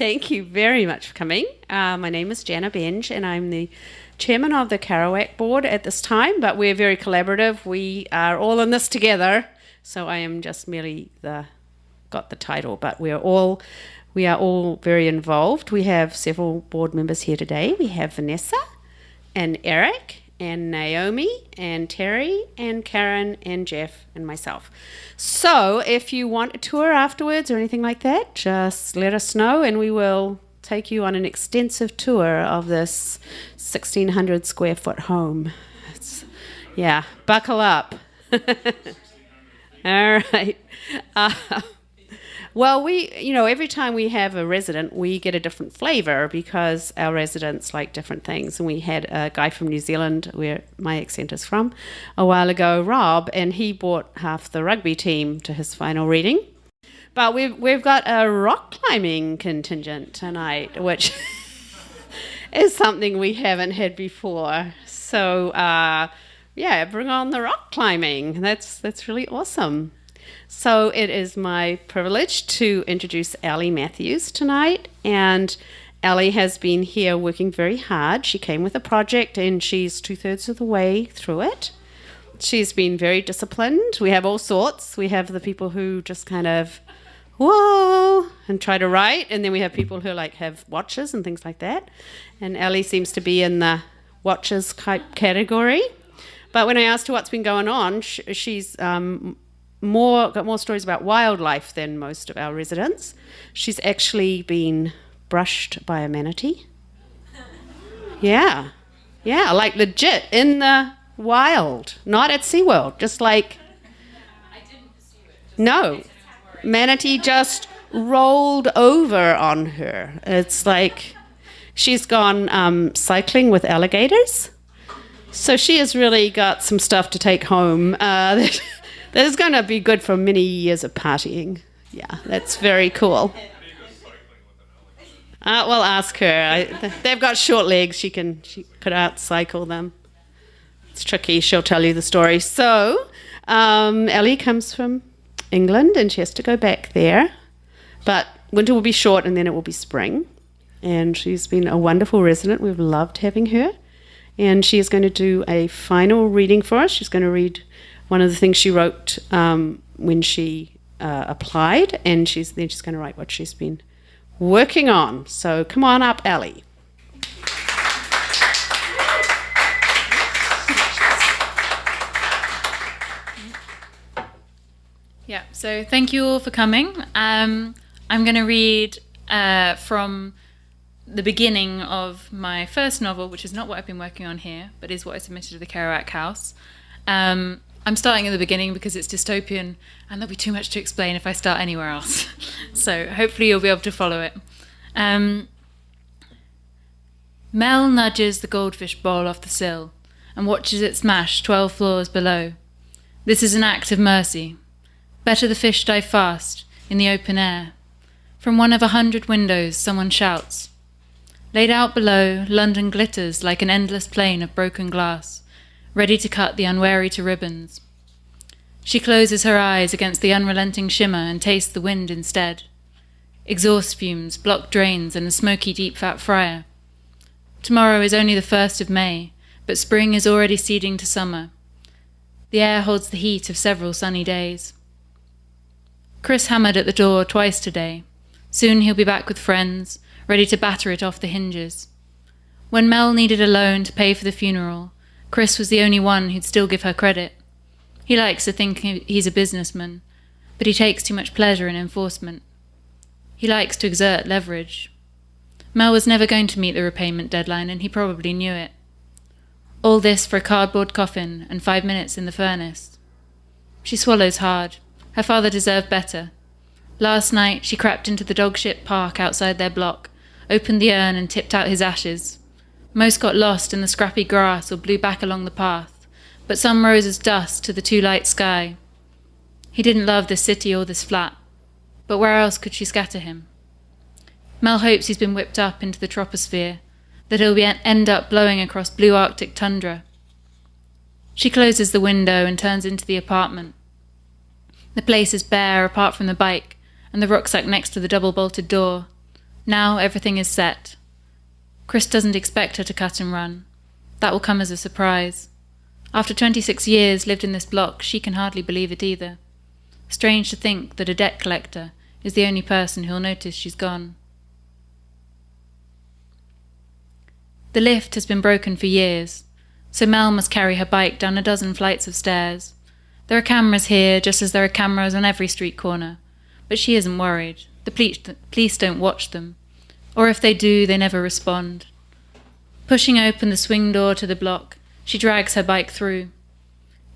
Thank you very much for coming. My name is Jana Benge, and I'm the chairman of the Kerouac board at this time, but we're very collaborative. We are all in this together, so I am just merely got the title, but we are all very involved. We have several board members here today. We have Vanessa and Eric and Naomi and Terry and Karen and Jeff and myself. So if you want a tour afterwards or anything like that, just let us know and we will take you on an extensive tour of this 1,600 square foot home. Buckle up. All right. Well, every time we have a resident, we get a different flavor because our residents like different things. And we had a guy from New Zealand, where my accent is from, a while ago, Rob, and he brought half the rugby team to his final reading. But we've got a rock climbing contingent tonight, which is something we haven't had before. So, bring on the rock climbing. That's really awesome. So it is my privilege to introduce Eleanor Matthews tonight, and Ellie has been here working very hard. She came with a project and she's 2/3 of the way through it. She's been very disciplined. We have all sorts. We have the people who just kind of, whoa, and try to write, and then we have people who have watches and things like that. And Ellie seems to be in the watches category. But when I asked her what's been going on, she's got more stories about wildlife than most of our residents. She's actually been brushed by a manatee. Yeah, legit in the wild, not at SeaWorld, just like. I didn't pursue it. No, manatee just rolled over on her. It's like she's gone cycling with alligators. So she has really got some stuff to take home. That is going to be good for many years of partying. Yeah, that's very cool. Well, ask her. They've got short legs. She could out-cycle them. It's tricky. She'll tell you the story. So, Ellie comes from England, and she has to go back there. But winter will be short, and then it will be spring. And she's been a wonderful resident. We've loved having her. And she is going to do a final reading for us. She's going to read one of the things she wrote when she applied, and she's going to write what she's been working on. So come on up, Ellie. Yeah, so thank you all for coming. I'm going to read from the beginning of my first novel, which is not what I've been working on here, but is what I submitted to the Kerouac House. I'm starting at the beginning because it's dystopian and there'll be too much to explain if I start anywhere else. So hopefully you'll be able to follow it. Mel nudges the goldfish bowl off the sill and watches it smash 12 floors below. This is an act of mercy. Better the fish die fast, in the open air. From one of 100 windows, someone shouts. Laid out below, London glitters like an endless plain of broken glass, ready to cut the unwary to ribbons. She closes her eyes against the unrelenting shimmer and tastes the wind instead. Exhaust fumes, blocked drains, and a smoky deep-fat fryer. Tomorrow is only the 1st of May, but spring is already ceding to summer. The air holds the heat of several sunny days. Chris hammered at the door twice today. Soon he'll be back with friends, ready to batter it off the hinges. When Mel needed a loan to pay for the funeral, Chris was the only one who'd still give her credit. He likes to think he's a businessman, but he takes too much pleasure in enforcement. He likes to exert leverage. Mel was never going to meet the repayment deadline, and he probably knew it. All this for a cardboard coffin and 5 minutes in the furnace. She swallows hard. Her father deserved better. Last night she crept into the dog-shit park outside their block, opened the urn and tipped out his ashes. Most got lost in the scrappy grass or blew back along the path, but some rose as dust to the too light sky. He didn't love this city or this flat, but where else could she scatter him? Mel hopes he's been whipped up into the troposphere, that he'll end up blowing across blue Arctic tundra. She closes the window and turns into the apartment. The place is bare apart from the bike and the rucksack next to the double-bolted door. Now everything is set. Chris doesn't expect her to cut and run. That will come as a surprise. After 26 years lived in this block, she can hardly believe it either. Strange to think that a debt collector is the only person who'll notice she's gone. The lift has been broken for years, so Mel must carry her bike down a dozen flights of stairs. There are cameras here, just as there are cameras on every street corner, but she isn't worried. The police don't watch them, or if they do, they never respond. Pushing open the swing door to the block, she drags her bike through.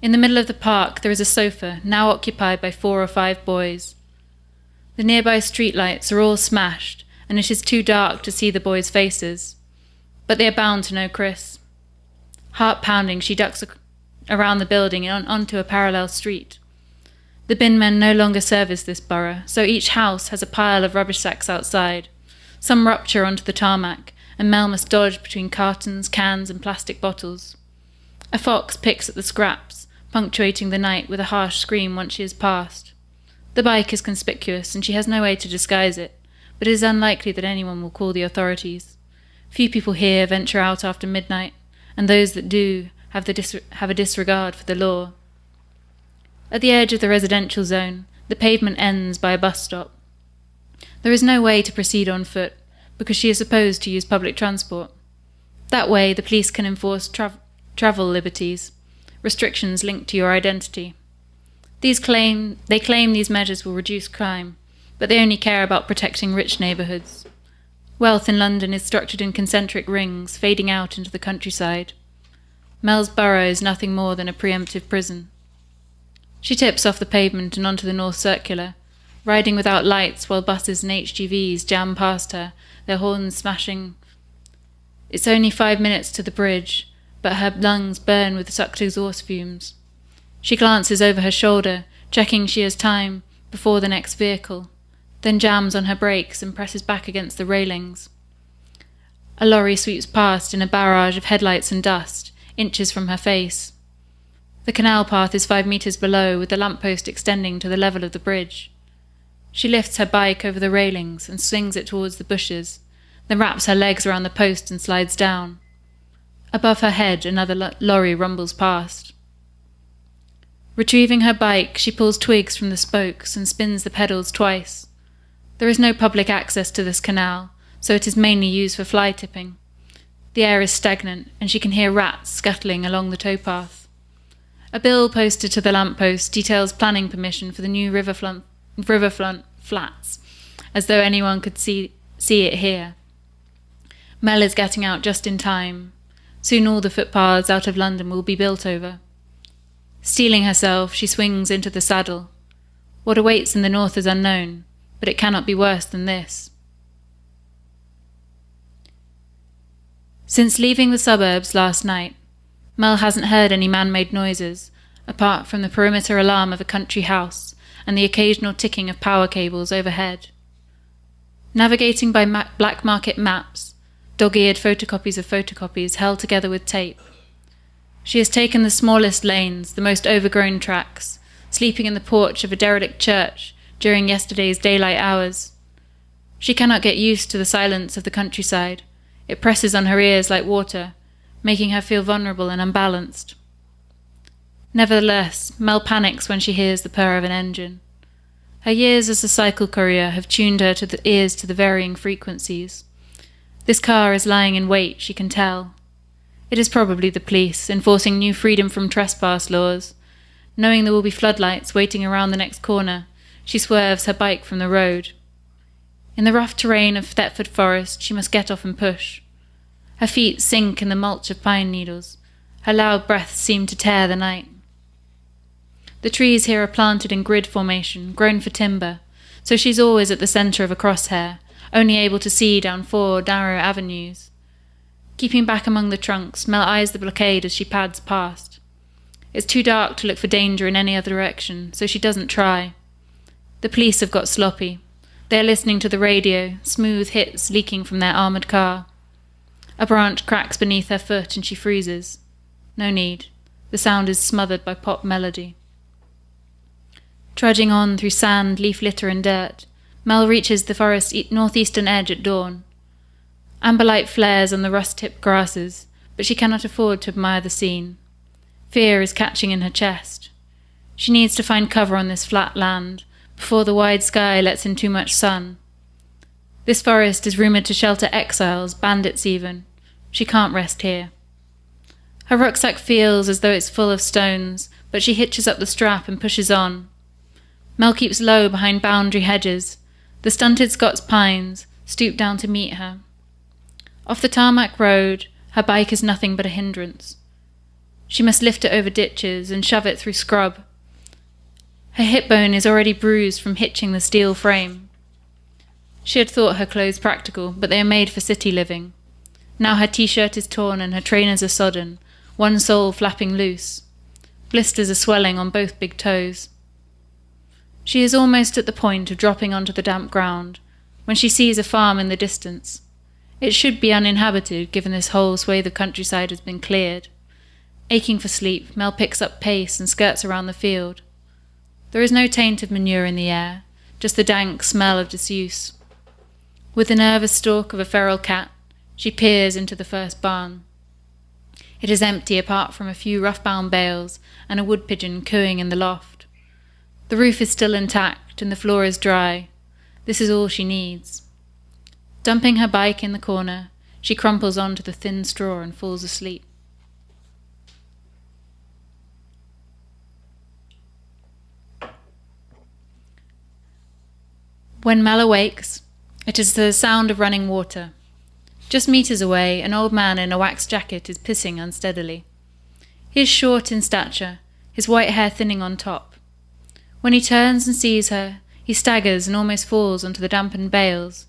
In the middle of the park, there is a sofa, now occupied by 4 or 5 boys. The nearby streetlights are all smashed, and it is too dark to see the boys' faces, but they are bound to know Chris. Heart pounding, she ducks around the building and onto a parallel street. The bin men no longer service this borough, so each house has a pile of rubbish sacks outside. Some rupture onto the tarmac, and Mel must dodge between cartons, cans, and plastic bottles. A fox picks at the scraps, punctuating the night with a harsh scream once she is past. The bike is conspicuous, and she has no way to disguise it, but it is unlikely that anyone will call the authorities. Few people here venture out after midnight, and those that do have a disregard for the law. At the edge of the residential zone, the pavement ends by a bus stop. There is no way to proceed on foot, because she is supposed to use public transport. That way, the police can enforce travel liberties, restrictions linked to your identity. They claim these measures will reduce crime, but they only care about protecting rich neighbourhoods. Wealth in London is structured in concentric rings, fading out into the countryside. Mel's borough is nothing more than a preemptive prison. She tips off the pavement and onto the North Circular, riding without lights while buses and HGVs jam past her, their horns smashing. It's only 5 minutes to the bridge, but her lungs burn with sucked exhaust fumes. She glances over her shoulder, checking she has time before the next vehicle, then jams on her brakes and presses back against the railings. A lorry sweeps past in a barrage of headlights and dust, inches from her face. The canal path is 5 meters below, with the lamppost extending to the level of the bridge. She lifts her bike over the railings and swings it towards the bushes, then wraps her legs around the post and slides down. Above her head, another lorry rumbles past. Retrieving her bike, she pulls twigs from the spokes and spins the pedals twice. There is no public access to this canal, so it is mainly used for fly tipping. The air is stagnant, and she can hear rats scuttling along the towpath. A bill posted to the lamppost details planning permission for the new riverfront flats, as though anyone could see it here. Mel is getting out just in time. Soon all the footpaths out of London will be built over. Steeling herself, she swings into the saddle. What awaits in the north is unknown, but it cannot be worse than this. Since leaving the suburbs last night, Mel hasn't heard any man-made noises, apart from the perimeter alarm of a country house and the occasional ticking of power cables overhead. Navigating by black market maps, dog-eared photocopies of photocopies held together with tape, she has taken the smallest lanes, the most overgrown tracks, sleeping in the porch of a derelict church during yesterday's daylight hours. She cannot get used to the silence of the countryside. It presses on her ears like water, making her feel vulnerable and unbalanced. Nevertheless, Mel panics when she hears the purr of an engine. Her years as a cycle courier have tuned her ears to the varying frequencies. This car is lying in wait, she can tell. It is probably the police, enforcing new freedom from trespass laws. Knowing there will be floodlights waiting around the next corner, she swerves her bike from the road. In the rough terrain of Thetford Forest, she must get off and push. Her feet sink in the mulch of pine needles. Her loud breaths seem to tear the night. The trees here are planted in grid formation, grown for timber, so she's always at the centre of a crosshair, only able to see down 4 narrow avenues. Keeping back among the trunks, Mel eyes the blockade as she pads past. It's too dark to look for danger in any other direction, so she doesn't try. The police have got sloppy. They are listening to the radio, smooth hits leaking from their armoured car. A branch cracks beneath her foot and she freezes. No need. The sound is smothered by pop melody. Trudging on through sand, leaf litter and dirt, Mel reaches the forest's northeastern edge at dawn. Amber light flares on the rust-tipped grasses, but she cannot afford to admire the scene. Fear is catching in her chest. She needs to find cover on this flat land before the wide sky lets in too much sun. This forest is rumoured to shelter exiles, bandits even. She can't rest here. Her rucksack feels as though it's full of stones, but she hitches up the strap and pushes on. Mel keeps low behind boundary hedges. The stunted Scots pines stoop down to meet her. Off the tarmac road, her bike is nothing but a hindrance. She must lift it over ditches and shove it through scrub. Her hip bone is already bruised from hitching the steel frame. She had thought her clothes practical, but they are made for city living. Now her t-shirt is torn and her trainers are sodden, one sole flapping loose. Blisters are swelling on both big toes. She is almost at the point of dropping onto the damp ground, when she sees a farm in the distance. It should be uninhabited, given this whole swathe of countryside has been cleared. Aching for sleep, Mel picks up pace and skirts around the field. There is no taint of manure in the air, just the dank smell of disuse. With the nervous stalk of a feral cat, she peers into the first barn. It is empty apart from a few rough-bound bales and a wood pigeon cooing in the loft. The roof is still intact and the floor is dry. This is all she needs. Dumping her bike in the corner, she crumples onto the thin straw and falls asleep. When Mel awakes, it is the sound of running water. Just meters away, an old man in a wax jacket is pissing unsteadily. He is short in stature, his white hair thinning on top. When he turns and sees her, he staggers and almost falls onto the dampened bales.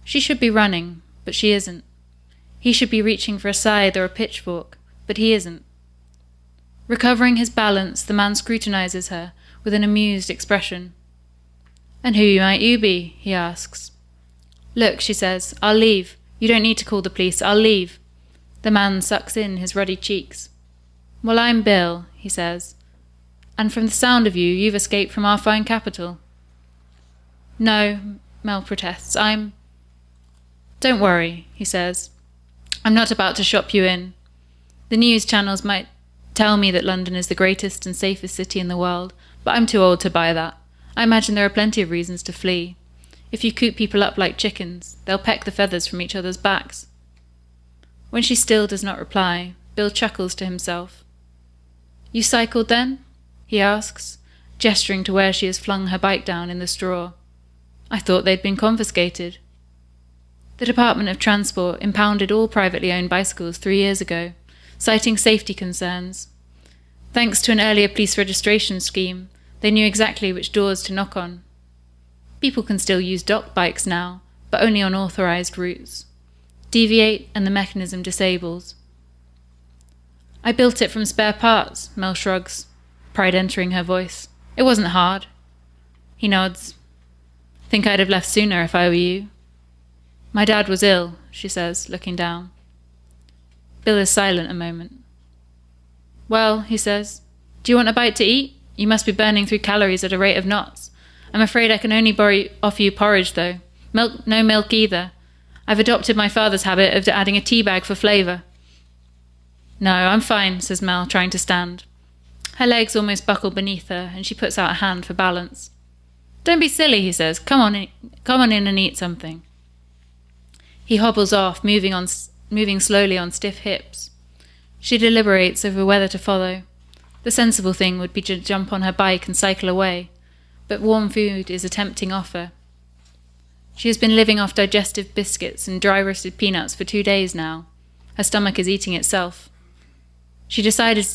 She should be running, but she isn't. He should be reaching for a scythe or a pitchfork, but he isn't. Recovering his balance, the man scrutinizes her with an amused expression. "And who might you be?" he asks. "Look," she says, "I'll leave. You don't need to call the police. I'll leave." The man sucks in his ruddy cheeks. "Well, I'm Bill," he says. "And from the sound of you, you've escaped from our fine capital." "No," Mel protests, "Don't worry," he says. "I'm not about to shop you in. The news channels might tell me that London is the greatest and safest city in the world, but I'm too old to buy that. I imagine there are plenty of reasons to flee. If you coop people up like chickens, they'll peck the feathers from each other's backs." When she still does not reply, Bill chuckles to himself. "You cycled then?" he asks, gesturing to where she has flung her bike down in the straw. "I thought they'd been confiscated." The Department of Transport impounded all privately owned bicycles 3 years ago, citing safety concerns. Thanks to an earlier police registration scheme, they knew exactly which doors to knock on. People can still use docked bikes now, but only on authorized routes. Deviate and the mechanism disables. "I built it from spare parts," Mel shrugs, pride entering her voice. "It wasn't hard." He nods. "Think I'd have left sooner if I were you." "My dad was ill," she says, looking down. Bill is silent a moment. "Well," he says, "do you want a bite to eat? You must be burning through calories at a rate of knots. I'm afraid I can only offer you porridge, though. No milk either. I've adopted my father's habit of adding a tea bag for flavour." "No, I'm fine," says Mel, trying to stand. Her legs almost buckle beneath her, and she puts out a hand for balance. "Don't be silly," he says. Come on in and eat something." He hobbles off, moving slowly on stiff hips. She deliberates over whether to follow. The sensible thing would be to jump on her bike and cycle away, but warm food is a tempting offer. She has been living off digestive biscuits and dry-roasted peanuts for 2 days now. Her stomach is eating itself. Deciding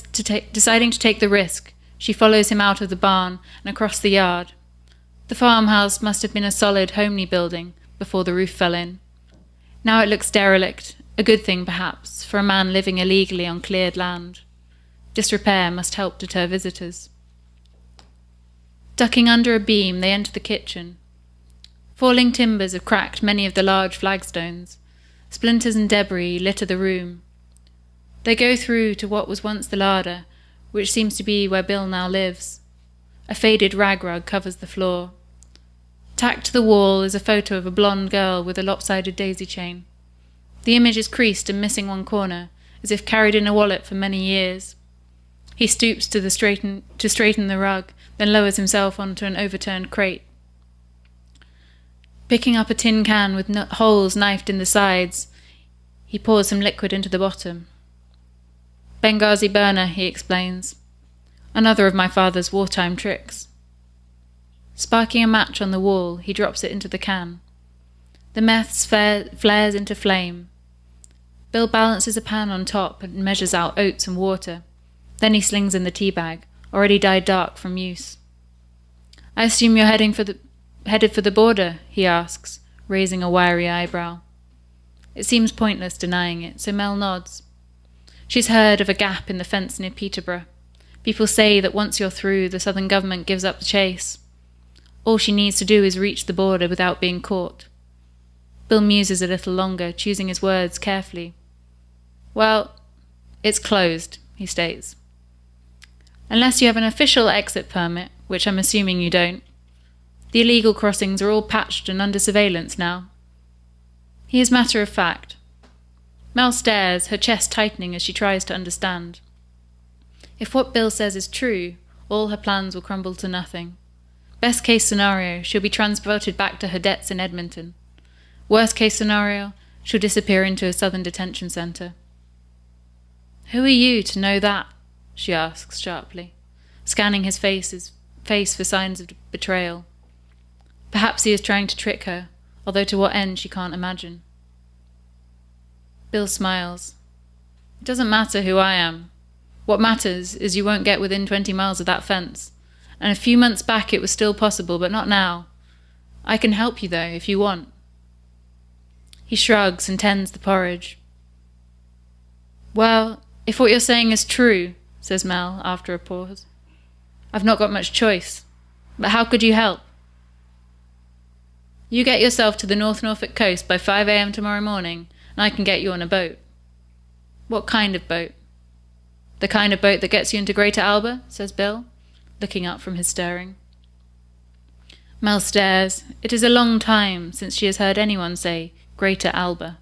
to take the risk, she follows him out of the barn and across the yard. The farmhouse must have been a solid, homely building before the roof fell in. Now it looks derelict, a good thing perhaps, for a man living illegally on cleared land. Disrepair must help deter visitors. Ducking under a beam, they enter the kitchen. Falling timbers have cracked many of the large flagstones. Splinters and debris litter the room. They go through to what was once the larder, which seems to be where Bill now lives. A faded rag rug covers the floor. Tacked to the wall is a photo of a blonde girl with a lopsided daisy chain. The image is creased and missing one corner, as if carried in a wallet for many years. He stoops to straighten the rug, then lowers himself onto an overturned crate. Picking up a tin can with holes knifed in the sides, he pours some liquid into the bottom. Benghazi burner, he explains. Another of my father's wartime tricks. Sparking a match on the wall, he drops it into the can. The meth flares into flame. Bill balances a pan on top and measures out oats and water. Then he slings in the tea bag, already dyed dark from use. I assume you're headed for the border, he asks, raising a wiry eyebrow. It seems pointless denying it, so Mel nods. She's heard of a gap in the fence near Peterborough. People say that once you're through, the southern government gives up the chase. All she needs to do is reach the border without being caught. Bill muses a little longer, choosing his words carefully. Well, it's closed, he states. Unless you have an official exit permit, which I'm assuming you don't. The illegal crossings are all patched and under surveillance now. He is matter of fact. Mel stares, her chest tightening as she tries to understand. If what Bill says is true, all her plans will crumble to nothing. Best case scenario, she'll be transported back to her debts in Edmonton. Worst case scenario, she'll disappear into a southern detention centre. Who are you to know that? She asks sharply, scanning his face for signs of betrayal. Perhaps he is trying to trick her, although to what end she can't imagine. Bill smiles. It doesn't matter who I am. What matters is you won't get within 20 miles of that fence. And a few months back it was still possible, but not now. I can help you, though, if you want. He shrugs and tends the porridge. Well, if what you're saying is true, says Mel after a pause, I've not got much choice. But how could you help? You get yourself to the North Norfolk coast by 5 a.m. tomorrow morning, and I can get you on a boat. What kind of boat? The kind of boat that gets you into Greater Alba, says Bill, looking up from his stirring. Mel stares. It is a long time since she has heard anyone say Greater Alba.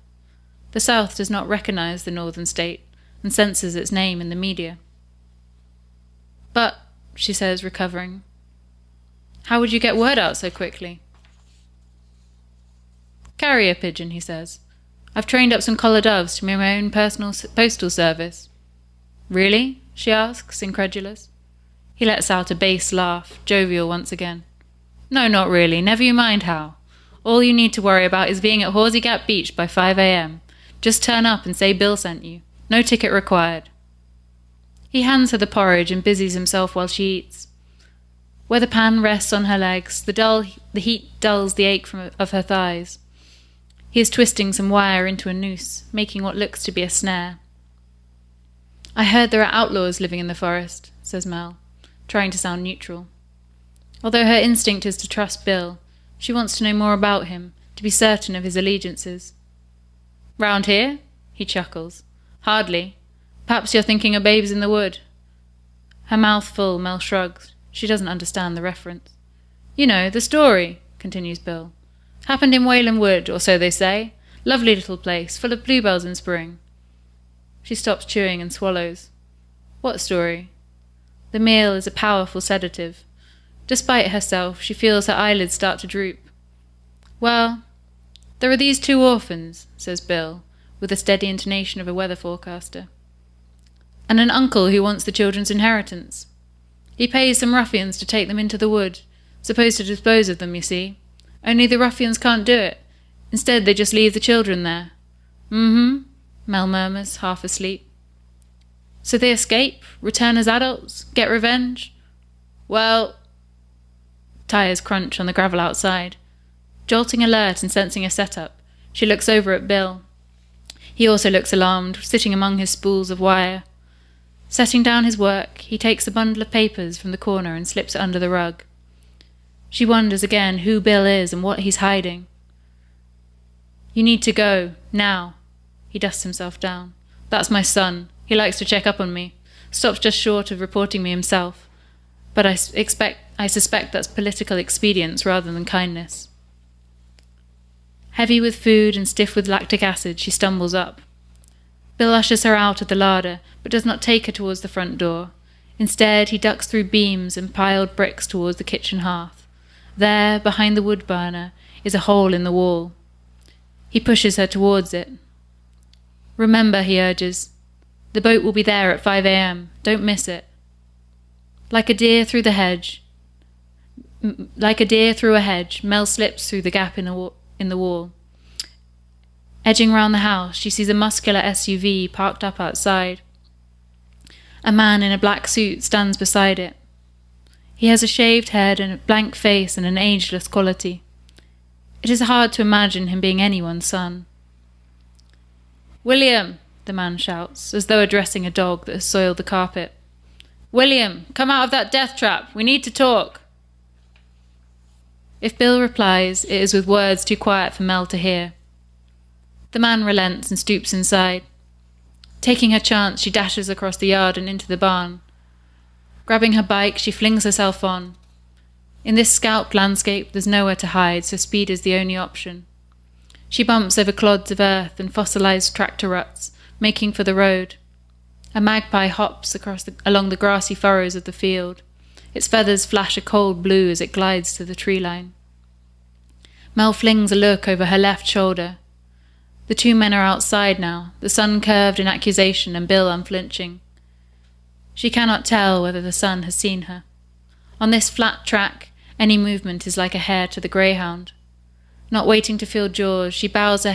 The South does not recognise the northern state and censors its name in the media. But, she says, recovering, how would you get word out so quickly? Carrier pigeon, he says. I've trained up some collar doves to be my own personal postal service. Really? She asks, incredulous. He lets out a bass laugh, jovial once again. No, not really. Never you mind how. All you need to worry about is being at Horsey Gap Beach by 5 a.m. Just turn up and say Bill sent you. No ticket required. He hands her the porridge and busies himself while she eats. Where the pan rests on her legs, the heat dulls the ache of her thighs. He is twisting some wire into a noose, making what looks to be a snare. I heard there are outlaws living in the forest, says Mel, trying to sound neutral. Although her instinct is to trust Bill, she wants to know more about him, to be certain of his allegiances. Round here? He chuckles. Hardly. Perhaps you're thinking of Babes in the Wood. Her mouth full, Mel shrugs. She doesn't understand the reference. You know, the story, continues Bill. Happened in Wayland Wood, or so they say. Lovely little place, full of bluebells in spring. She stops chewing and swallows. What story? The meal is a powerful sedative. Despite herself, she feels her eyelids start to droop. Well, there are these 2 orphans, says Bill, with the steady intonation of a weather forecaster. And an uncle who wants the children's inheritance. He pays some ruffians to take them into the wood, supposed to dispose of them, you see. Only the ruffians can't do it. Instead, they just leave the children there. Mel murmurs, half asleep. So they escape, return as adults, get revenge? Well... Tires crunch on the gravel outside. Jolting alert and sensing a setup, she looks over at Bill. He also looks alarmed, sitting among his spools of wire. Setting down his work, he takes a bundle of papers from the corner and slips it under the rug. She wonders again who Bill is and what he's hiding. You need to go, now. He dusts himself down. That's my son. He likes to check up on me. Stops just short of reporting me himself. but I suspect that's political expedience rather than kindness. Heavy with food and stiff with lactic acid, she stumbles up. Bill ushers her out of the larder, but does not take her towards the front door. Instead, he ducks through beams and piled bricks towards the kitchen hearth. There, behind the wood burner, is a hole in the wall. He pushes her towards it. "Remember," he urges, "the boat will be there at 5 a.m. Don't miss it." Like a deer through a hedge, Mel slips through the gap in the wall. Edging round the house, she sees a muscular SUV parked up outside. A man in a black suit stands beside it. He has a shaved head and a blank face and an ageless quality. It is hard to imagine him being anyone's son. "William," the man shouts, as though addressing a dog that has soiled the carpet. "William, come out of that death trap. We need to talk." If Bill replies, it is with words too quiet for Mel to hear. The man relents and stoops inside. Taking her chance, she dashes across the yard and into the barn. Grabbing her bike, she flings herself on. In this scalped landscape, there's nowhere to hide, so speed is the only option. She bumps over clods of earth and fossilized tractor ruts, making for the road. A magpie hops along the grassy furrows of the field. Its feathers flash a cold blue as it glides to the tree line. Mel flings a look over her left shoulder. The two men are outside now, the sun curved in accusation and Bill unflinching. She cannot tell whether the son has seen her. On this flat track, any movement is like a hare to the greyhound. Not waiting to feel jaws, she bows her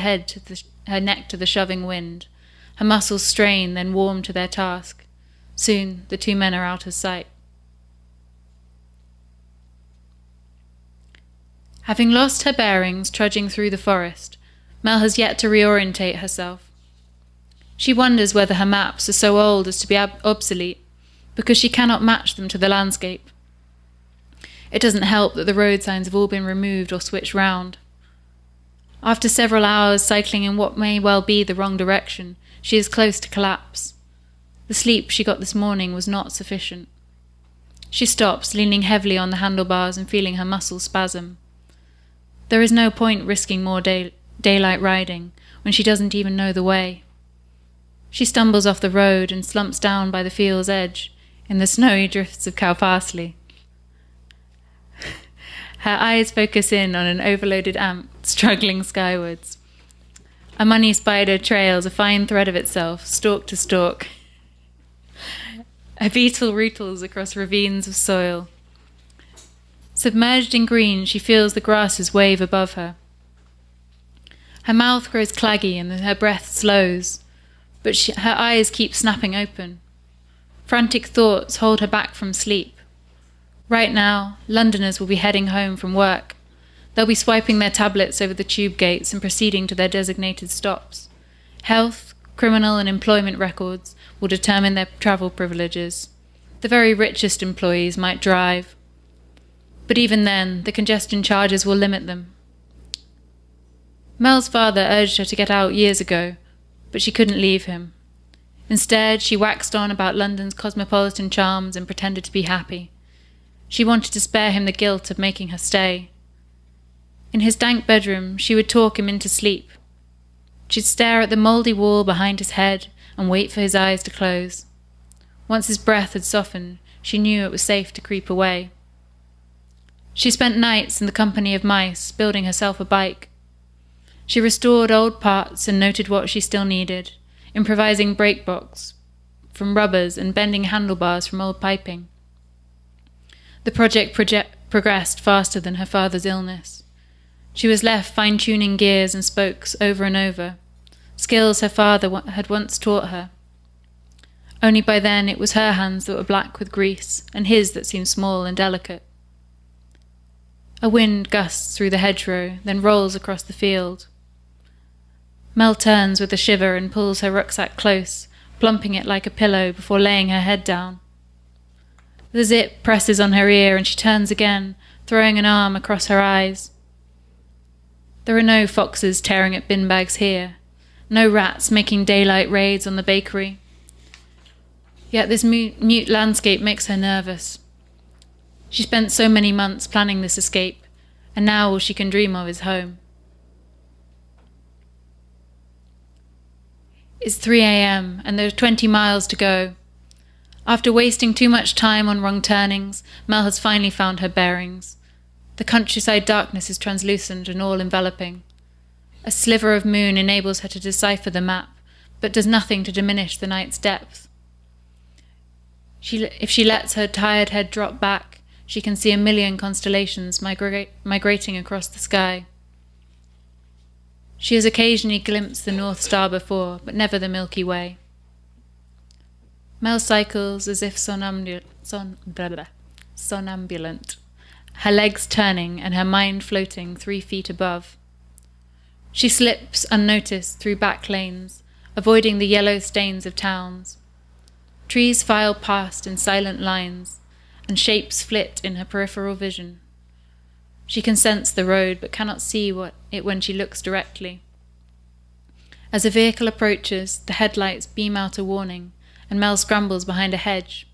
neck to the shoving wind. Her muscles strain, then warm to their task. Soon, the two men are out of sight. Having lost her bearings trudging through the forest, Mel has yet to reorientate herself. She wonders whether her maps are so old as to be obsolete, because she cannot match them to the landscape. It doesn't help that the road signs have all been removed or switched round. After several hours cycling in what may well be the wrong direction, she is close to collapse. The sleep she got this morning was not sufficient. She stops, leaning heavily on the handlebars and feeling her muscles spasm. There is no point risking more daylight riding when she doesn't even know the way. She stumbles off the road and slumps down by the field's edge in the snowy drifts of cow parsley. Her eyes focus in on an overloaded ant struggling skywards. A money spider trails a fine thread of itself, stalk to stalk. A beetle rootles across ravines of soil. Submerged in green, she feels the grasses wave above her. Her mouth grows claggy and her breath slows, but her eyes keep snapping open. Frantic thoughts hold her back from sleep. Right now, Londoners will be heading home from work. They'll be swiping their tablets over the tube gates and proceeding to their designated stops. Health, criminal and employment records will determine their travel privileges. The very richest employees might drive. But even then, the congestion charges will limit them. Mel's father urged her to get out years ago, but she couldn't leave him. Instead, she waxed on about London's cosmopolitan charms and pretended to be happy. She wanted to spare him the guilt of making her stay. In his dank bedroom, she would talk him into sleep. She'd stare at the mouldy wall behind his head and wait for his eyes to close. Once his breath had softened, she knew it was safe to creep away. She spent nights in the company of mice, building herself a bike. She restored old parts and noted what she still needed, improvising brake box from rubbers and bending handlebars from old piping. The project progressed faster than her father's illness. She was left fine-tuning gears and spokes over and over, skills her father had once taught her. Only by then it was her hands that were black with grease, and his that seemed small and delicate. A wind gusts through the hedgerow, then rolls across the field. Mel turns with a shiver and pulls her rucksack close, plumping it like a pillow before laying her head down. The zip presses on her ear and she turns again, throwing an arm across her eyes. There are no foxes tearing at bin bags here, no rats making daylight raids on the bakery. Yet this mute landscape makes her nervous. She spent so many months planning this escape, and now all she can dream of is home. It's 3 a.m. and there are 20 miles to go. After wasting too much time on wrong turnings, Mel has finally found her bearings. The countryside darkness is translucent and all-enveloping. A sliver of moon enables her to decipher the map, but does nothing to diminish the night's depth. If she lets her tired head drop back, she can see a million constellations migrating across the sky. She has occasionally glimpsed the North Star before, but never the Milky Way. Mel cycles as if somnambulant, her legs turning and her mind floating 3 feet above. She slips unnoticed through back lanes, avoiding the yellow stains of towns. Trees file past in silent lines, and shapes flit in her peripheral vision. She can sense the road, but cannot see it when she looks directly. As a vehicle approaches, the headlights beam out a warning, and Mel scrambles behind a hedge.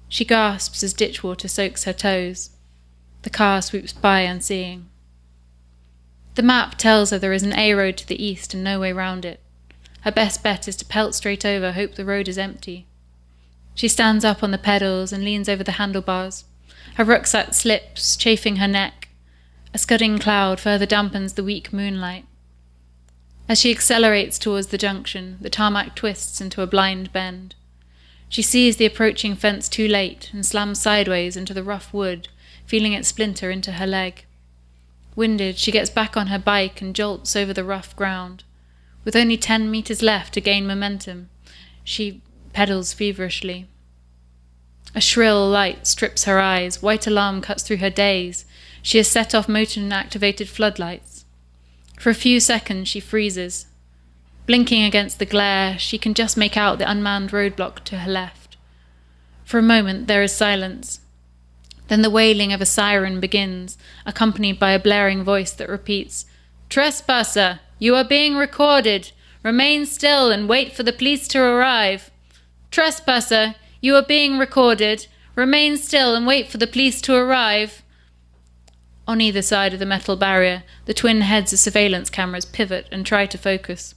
She gasps as ditch water soaks her toes. The car swoops by unseeing. The map tells her there is an A road to the east and no way round it. Her best bet is to pelt straight over, hope the road is empty. She stands up on the pedals and leans over the handlebars. Her rucksack slips, chafing her neck. A scudding cloud further dampens the weak moonlight. As she accelerates towards the junction, the tarmac twists into a blind bend. She sees the approaching fence too late and slams sideways into the rough wood, feeling it splinter into her leg. Winded, she gets back on her bike and jolts over the rough ground. With only 10 meters left to gain momentum, she pedals feverishly. A shrill light strips her eyes, white alarm cuts through her daze. She has set off motion-activated floodlights. For a few seconds she freezes. Blinking against the glare, she can just make out the unmanned roadblock to her left. For a moment there is silence. Then the wailing of a siren begins, accompanied by a blaring voice that repeats, "Trespasser, you are being recorded. Remain still and wait for the police to arrive. Trespasser, you are being recorded. Remain still and wait for the police to arrive." On either side of the metal barrier, the twin heads of surveillance cameras pivot and try to focus.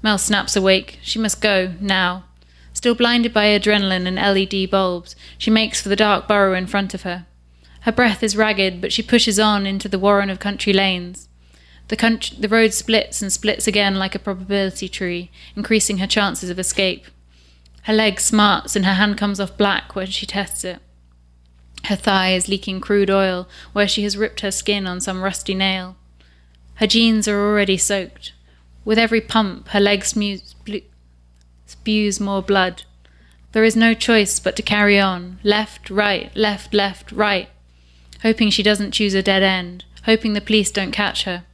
Mel snaps awake. She must go, now. Still blinded by adrenaline and LED bulbs, she makes for the dark burrow in front of her. Her breath is ragged, but she pushes on into the warren of country lanes. The road splits and splits again like a probability tree, increasing her chances of escape. Her leg smarts and her hand comes off black when she tests it. Her thigh is leaking crude oil where she has ripped her skin on some rusty nail. Her jeans are already soaked. With every pump, her leg spews more blood. There is no choice but to carry on, left, right, hoping she doesn't choose a dead end, hoping the police don't catch her.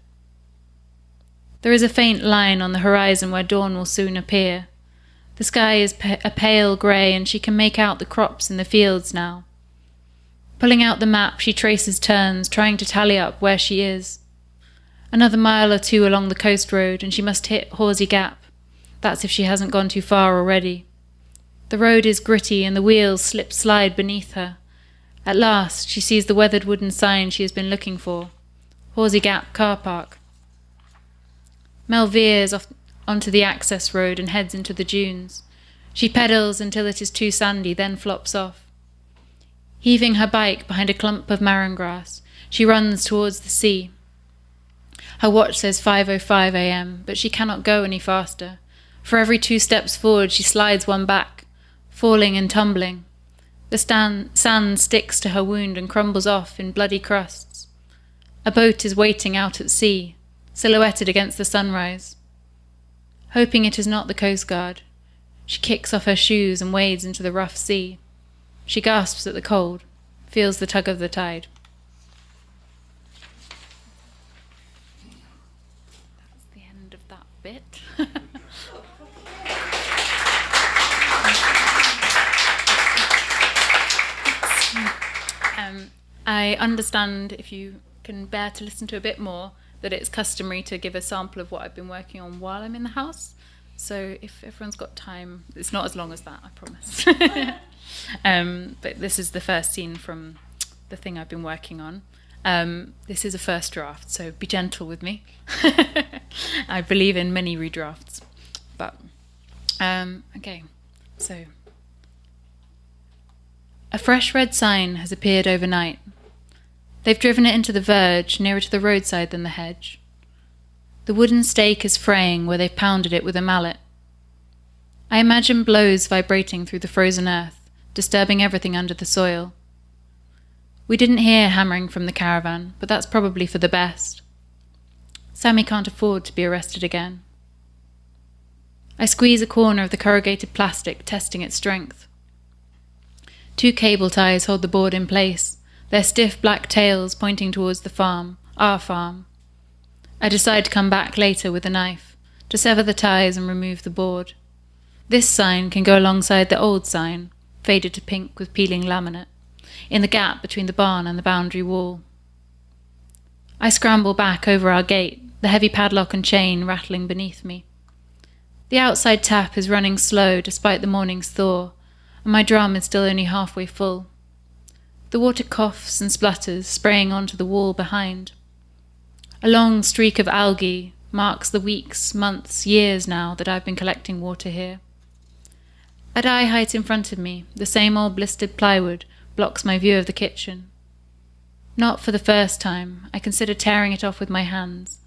There is a faint line on the horizon where dawn will soon appear. The sky is a pale grey and she can make out the crops in the fields now. Pulling out the map, she traces turns, trying to tally up where she is. Another mile or two along the coast road and she must hit Horsey Gap. That's if she hasn't gone too far already. The road is gritty and the wheels slide beneath her. At last, she sees the weathered wooden sign she has been looking for. Horsey Gap Car Park. Mel veers off onto the access road and heads into the dunes. She pedals until it is too sandy, then flops off. Heaving her bike behind a clump of marron grass, she runs towards the sea. Her watch says 5:05 a.m., but she cannot go any faster. For every 2 steps forward, she slides one back, falling and tumbling. The sand sticks to her wound and crumbles off in bloody crusts. A boat is waiting out at sea, silhouetted against the sunrise. Hoping it is not the Coast Guard, she kicks off her shoes and wades into the rough sea. She gasps at the cold, feels the tug of the tide. That's the end of that bit. I understand, if you can bear to listen to a bit more, that it's customary to give a sample of what I've been working on while I'm in the house. So if everyone's got time, it's not as long as that, I promise. But this is the first scene from the thing I've been working on. This is a first draft, so be gentle with me. I believe in many redrafts. But, okay, so. A fresh red sign has appeared overnight. They've driven it into the verge, nearer to the roadside than the hedge. The wooden stake is fraying where they've pounded it with a mallet. I imagine blows vibrating through the frozen earth, disturbing everything under the soil. We didn't hear hammering from the caravan, but that's probably for the best. Sammy can't afford to be arrested again. I squeeze a corner of the corrugated plastic, testing its strength. 2 cable ties hold the board in place, their stiff black tails pointing towards the farm, our farm. I decide to come back later with a knife, to sever the ties and remove the board. This sign can go alongside the old sign, faded to pink with peeling laminate, in the gap between the barn and the boundary wall. I scramble back over our gate, the heavy padlock and chain rattling beneath me. The outside tap is running slow despite the morning's thaw, and my drum is still only halfway full. The water coughs and splutters, spraying onto the wall behind. A long streak of algae marks the weeks, months, years now that I've been collecting water here. At eye height in front of me, the same old blistered plywood blocks my view of the kitchen. Not for the first time, I consider tearing it off with my hands,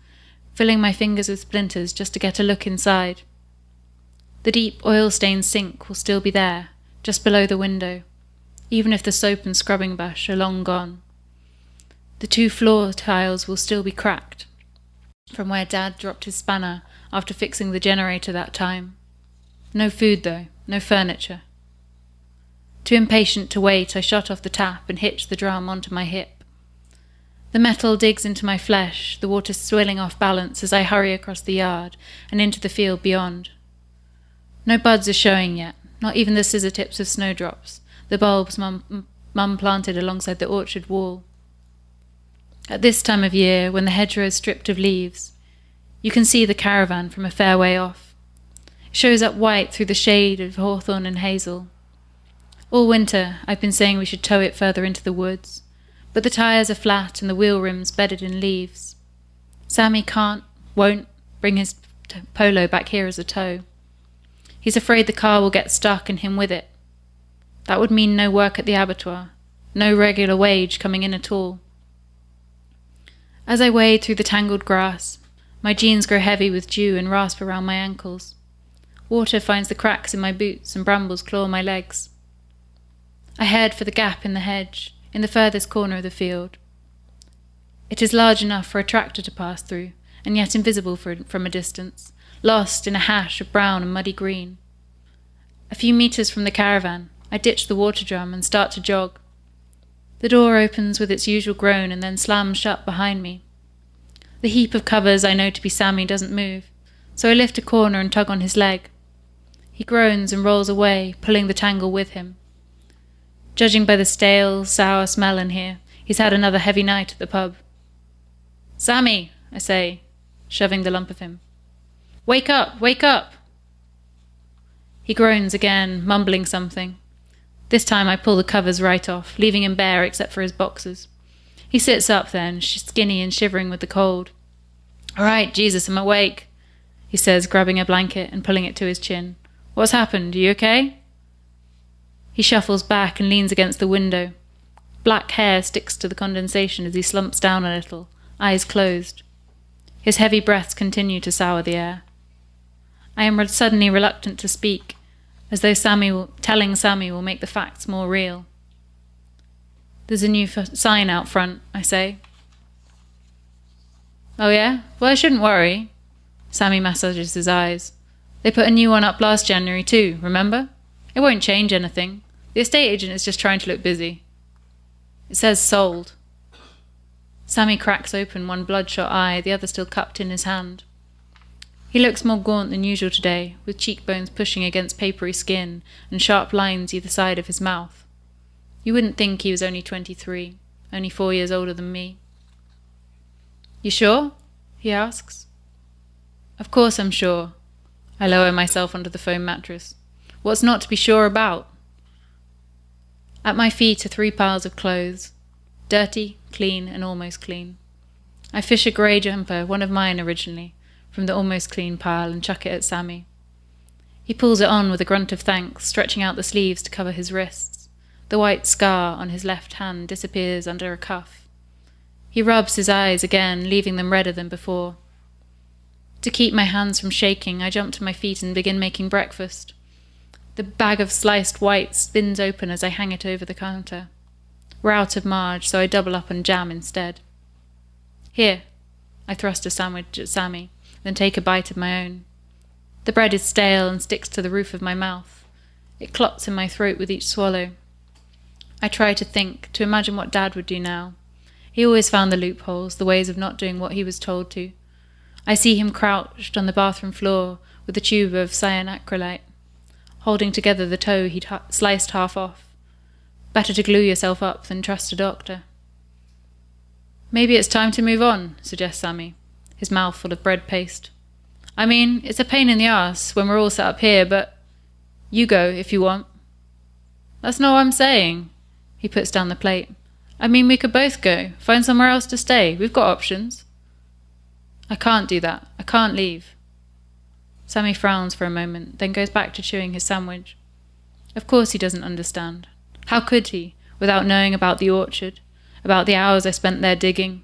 filling my fingers with splinters just to get a look inside. The deep oil-stained sink will still be there, just below the window, even if the soap and scrubbing brush are long gone. The 2 floor tiles will still be cracked, from where Dad dropped his spanner after fixing the generator that time. No food, though, no furniture. Too impatient to wait, I shut off the tap and hitched the drum onto my hip. The metal digs into my flesh, the water swilling off balance as I hurry across the yard and into the field beyond. No buds are showing yet, not even the scissor tips of snowdrops, the bulbs Mum planted alongside the orchard wall. At this time of year, when the hedgerow is stripped of leaves, you can see the caravan from a fair way off. It shows up white through the shade of hawthorn and hazel. All winter, I've been saying we should tow it further into the woods, but the tires are flat and the wheel rims bedded in leaves. Sammy won't bring his polo back here as a tow. He's afraid the car will get stuck and him with it. That would mean no work at the abattoir, no regular wage coming in at all. As I wade through the tangled grass, my jeans grow heavy with dew and rasp around my ankles. Water finds the cracks in my boots and brambles claw my legs. I head for the gap in the hedge, in the furthest corner of the field. It is large enough for a tractor to pass through, and yet invisible from a distance, lost in a hash of brown and muddy green. A few meters from the caravan, I ditch the water drum and start to jog. The door opens with its usual groan and then slams shut behind me. The heap of covers I know to be Sammy doesn't move, so I lift a corner and tug on his leg. He groans and rolls away, pulling the tangle with him. Judging by the stale, sour smell in here, he's had another heavy night at the pub. "Sammy," I say, shoving the lump of him. "Wake up, wake up!" He groans again, mumbling something. This time I pull the covers right off, leaving him bare except for his boxers. He sits up then, skinny and shivering with the cold. "All right, Jesus, I'm awake," he says, grabbing a blanket and pulling it to his chin. "What's happened? Are you okay?" He shuffles back and leans against the window. Black hair sticks to the condensation as he slumps down a little, eyes closed. His heavy breaths continue to sour the air. I am suddenly reluctant to speak, as though telling Sammy will make the facts more real. "There's a new sign out front," I say. "Oh yeah? Well, I shouldn't worry." Sammy massages his eyes. "They put a new one up last January too, remember? It won't change anything. The estate agent is just trying to look busy. It says sold." Sammy cracks open one bloodshot eye, the other still cupped in his hand. He looks more gaunt than usual today, with cheekbones pushing against papery skin and sharp lines either side of his mouth. You wouldn't think he was only 23, only 4 years older than me. "You sure?" he asks. "Of course I'm sure. I lower myself onto the foam mattress. What's not to be sure about? At my feet are 3 piles of clothes. Dirty, clean, and almost clean. I fish a grey jumper, one of mine originally, from the almost clean pile and chuck it at Sammy. He pulls it on with a grunt of thanks, stretching out the sleeves to cover his wrists. The white scar on his left hand disappears under a cuff. He rubs his eyes again, leaving them redder than before. To keep my hands from shaking, I jump to my feet and begin making breakfast. The bag of sliced white spins open as I hang it over the counter. We're out of Marge, so I double up on jam instead. Here, I thrust a sandwich at Sammy, then take a bite of my own. The bread is stale and sticks to the roof of my mouth. It clots in my throat with each swallow. I try to think, to imagine what Dad would do now. He always found the loopholes, the ways of not doing what he was told to. I see him crouched on the bathroom floor with a tube of cyanacrylate, holding together the toe he'd sliced half off. Better to glue yourself up than trust a doctor. Maybe it's time to move on, suggests Sammy, his mouth full of bread paste. I mean, it's a pain in the arse when we're all set up here, but you go if you want. That's not what I'm saying. He puts down the plate. I mean, we could both go, find somewhere else to stay. We've got options. I can't do that. I can't leave. Sammy frowns for a moment, then goes back to chewing his sandwich. Of course he doesn't understand. How could he, without knowing about the orchard, about the hours I spent there digging?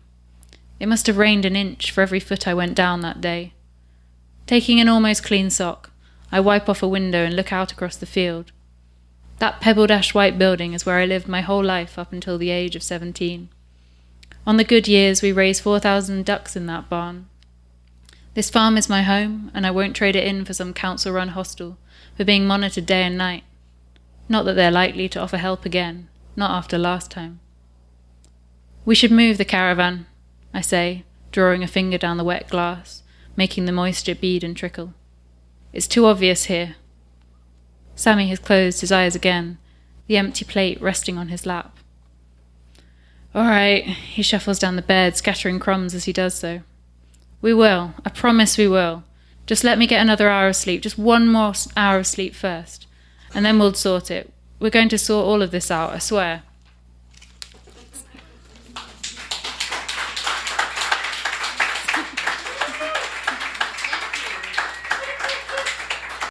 It must have rained an inch for every foot I went down that day. Taking an almost clean sock, I wipe off a window and look out across the field. That pebble-dashed white building is where I lived my whole life up until the age of 17. On the good years, we raised 4,000 ducks in that barn. This farm is my home, and I won't trade it in for some council-run hostel for being monitored day and night. Not that they're likely to offer help again, not after last time. We should move the caravan, I say, drawing a finger down the wet glass, making the moisture bead and trickle. It's too obvious here. Sammy has closed his eyes again, the empty plate resting on his lap. All right, he shuffles down the bed, scattering crumbs as he does so. We will. I promise we will. Just let me get another hour of sleep, just one more hour of sleep first, and then we'll sort it. We're going to sort all of this out, I swear.